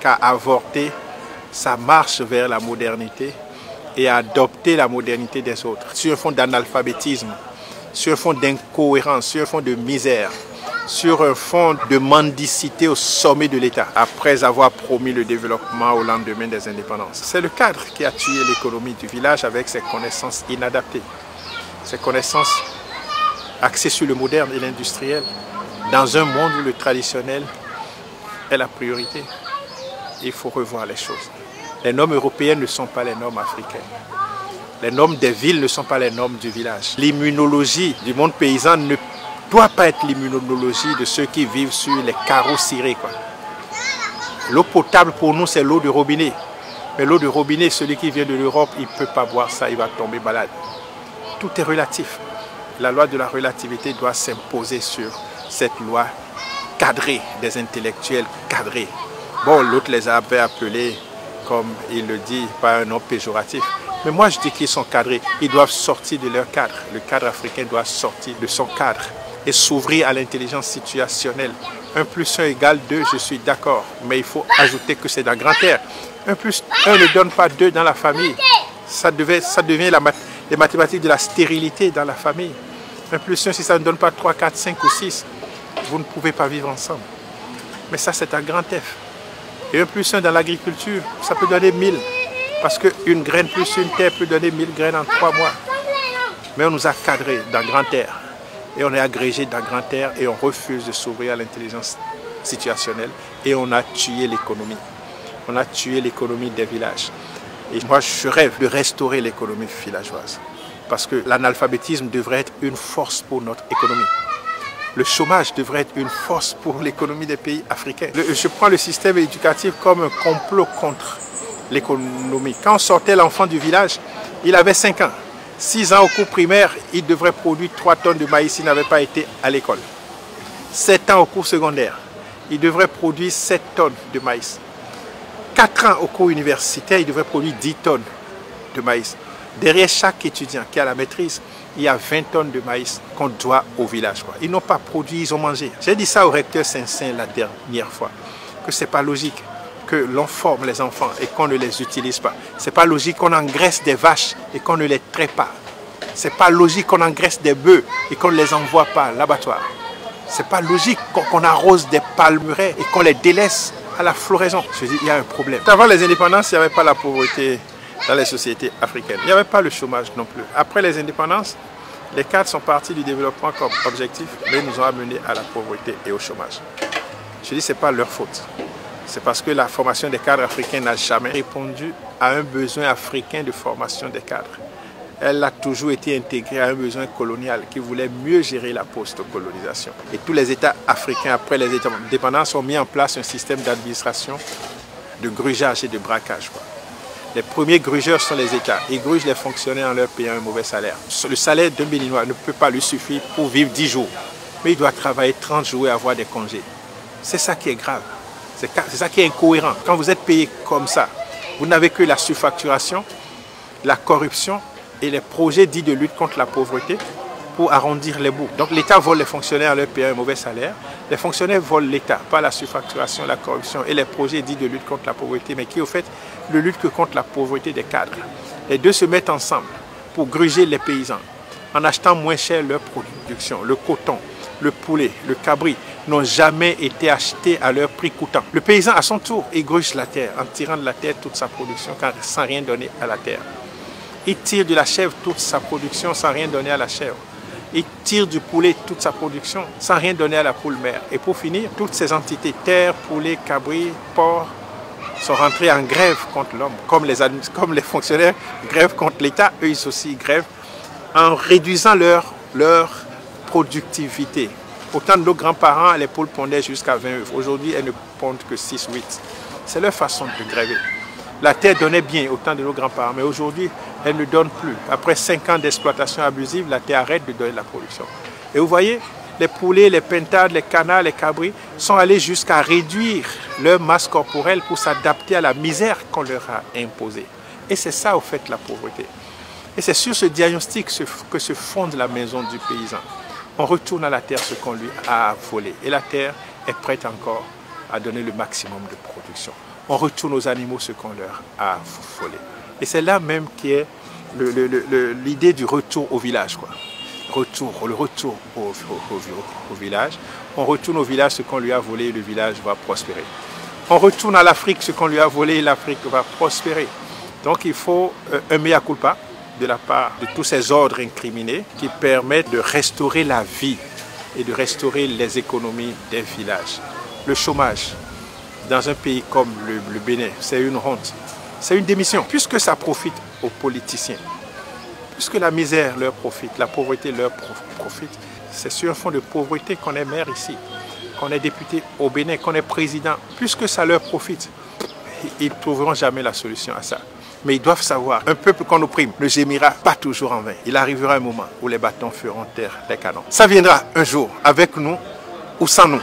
qu'à avorter sa marche vers la modernité et à adopter la modernité des autres, sur un fond d'analphabétisme, sur un fond d'incohérence, sur un fond de misère, sur un fond de mendicité au sommet de l'État, après avoir promis le développement au lendemain des indépendances. C'est le cadre qui a tué l'économie du village avec ses connaissances inadaptées, ses connaissances axées sur le moderne et l'industriel, dans un monde où le traditionnel est la priorité. Il faut revoir les choses. Les normes européennes ne sont pas les normes africaines. Les normes des villes ne sont pas les normes du village. L'immunologie du monde paysan ne doit pas être l'immunologie de ceux qui vivent sur les carreaux cirés. L'eau potable pour nous, c'est l'eau de robinet. Mais l'eau de robinet, celui qui vient de l'Europe, il ne peut pas boire ça, il va tomber malade. Tout est relatif. La loi de la relativité doit s'imposer sur cette loi cadrée, des intellectuels cadrés. Bon, l'autre les avait appelés, comme il le dit, pas un nom péjoratif. Mais moi, je dis qu'ils sont cadrés. Ils doivent sortir de leur cadre. Le cadre africain doit sortir de son cadre et s'ouvrir à l'intelligence situationnelle. 1 plus 1 égale 2, je suis d'accord. Mais il faut ajouter que c'est dans grand air. 1 plus 1 ne donne pas 2 dans la famille. Ça devient les mathématiques de la stérilité dans la famille. 1 plus 1, si ça ne donne pas 3, 4, 5 ou 6, vous ne pouvez pas vivre ensemble. Mais ça, c'est un grand F. Et 1 plus 1 dans l'agriculture, ça peut donner 1000. Parce qu'une graine plus une terre peut donner 1000 graines en 3 mois. Mais on nous a cadrés dans grand air. Et on est agrégé dans grand air et on refuse de s'ouvrir à l'intelligence situationnelle. Et on a tué l'économie. On a tué l'économie des villages. Et moi, je rêve de restaurer l'économie villageoise. Parce que l'analphabétisme devrait être une force pour notre économie. Le chômage devrait être une force pour l'économie des pays africains. Je prends le système éducatif comme un complot contre l'économie. Quand on sortait l'enfant du village, il avait 5 ans. 6 ans au cours primaire, il devrait produire 3 tonnes de maïs s'il n'avait pas été à l'école. 7 ans au cours secondaire, il devrait produire 7 tonnes de maïs. 4 ans au cours universitaire, il devrait produire 10 tonnes de maïs. Derrière chaque étudiant qui a la maîtrise, il y a 20 tonnes de maïs qu'on doit au village. Ils n'ont pas produit, ils ont mangé. J'ai dit ça au recteur Saint-Saint la dernière fois, que ce n'est pas logique que l'on forme les enfants et qu'on ne les utilise pas. Ce n'est pas logique qu'on engraisse des vaches et qu'on ne les traite pas. Ce n'est pas logique qu'on engraisse des bœufs et qu'on ne les envoie pas à l'abattoir. Ce n'est pas logique qu'on arrose des palmeraies et qu'on les délaisse à la floraison. Je dis, il y a un problème. Avant les indépendances, il n'y avait pas la pauvreté dans les sociétés africaines. Il n'y avait pas le chômage non plus. Après les indépendances, les cadres sont partis du développement comme objectif, mais ils nous ont amenés à la pauvreté et au chômage. Je dis, ce n'est pas leur faute. C'est parce que la formation des cadres africains n'a jamais répondu à un besoin africain de formation des cadres. Elle a toujours été intégrée à un besoin colonial qui voulait mieux gérer la post-colonisation. Et tous les États africains, après les indépendances, ont mis en place un système d'administration, de grugeage et de braquage. Les premiers grugeurs sont les États. Ils grugent les fonctionnaires en leur payant un mauvais salaire. Le salaire d'un Béninois ne peut pas lui suffire pour vivre 10 jours. Mais il doit travailler 30 jours et avoir des congés. C'est ça qui est grave. C'est ça qui est incohérent. Quand vous êtes payé comme ça, vous n'avez que la surfacturation, la corruption et les projets dits de lutte contre la pauvreté pour arrondir les bouts. Donc l'État vole les fonctionnaires en leur payant un mauvais salaire. Les fonctionnaires volent l'État, pas la surfacturation, la corruption et les projets dits de lutte contre la pauvreté, mais qui au fait ne luttent que contre la pauvreté des cadres. Les deux se mettent ensemble pour gruger les paysans en achetant moins cher leur production. Le coton, le poulet, le cabri n'ont jamais été achetés à leur prix coûtant. Le paysan, à son tour, égruge la terre en tirant de la terre toute sa production sans rien donner à la terre. Il tire de la chèvre toute sa production sans rien donner à la chèvre. Il tire du poulet toute sa production sans rien donner à la poule mère. Et pour finir, toutes ces entités, terre, poulet, cabri, porc, sont rentrés en grève contre l'homme. Comme les fonctionnaires grèvent contre l'État, eux ils aussi grèvent en réduisant leur productivité. Autant de nos grands-parents, les poules pondaient jusqu'à 20 œufs. Aujourd'hui, elles ne pondent que 6 ou 8. C'est leur façon de gréver. La terre donnait bien au temps de nos grands-parents, mais aujourd'hui, elle ne donne plus. Après 5 ans d'exploitation abusive, la terre arrête de donner de la production. Et vous voyez, les poulets, les pintades, les canards, les cabris sont allés jusqu'à réduire leur masse corporelle pour s'adapter à la misère qu'on leur a imposée. Et c'est ça, au fait, la pauvreté. Et c'est sur ce diagnostic que se fonde la maison du paysan. On retourne à la terre ce qu'on lui a volé. Et la terre est prête encore à donner le maximum de production. On retourne aux animaux ce qu'on leur a volé. Et c'est là même qui est l'idée du retour au village, quoi. Le retour au village. On retourne au village ce qu'on lui a volé, le village va prospérer. On retourne à l'Afrique ce qu'on lui a volé, l'Afrique va prospérer. Donc il faut un mea culpa de la part de tous ces ordres incriminés qui permettent de restaurer la vie et de restaurer les économies des villages. Le chômage dans un pays comme le Bénin, c'est une honte. C'est une démission, puisque ça profite aux politiciens. Puisque la misère leur profite, la pauvreté leur profite, c'est sur un fond de pauvreté qu'on est maire ici, qu'on est député au Bénin, qu'on est président. Puisque ça leur profite, ils ne trouveront jamais la solution à ça. Mais ils doivent savoir, un peuple qu'on opprime ne gémira pas toujours en vain. Il arrivera un moment où les bâtons feront taire les canons. Ça viendra un jour, avec nous ou sans nous.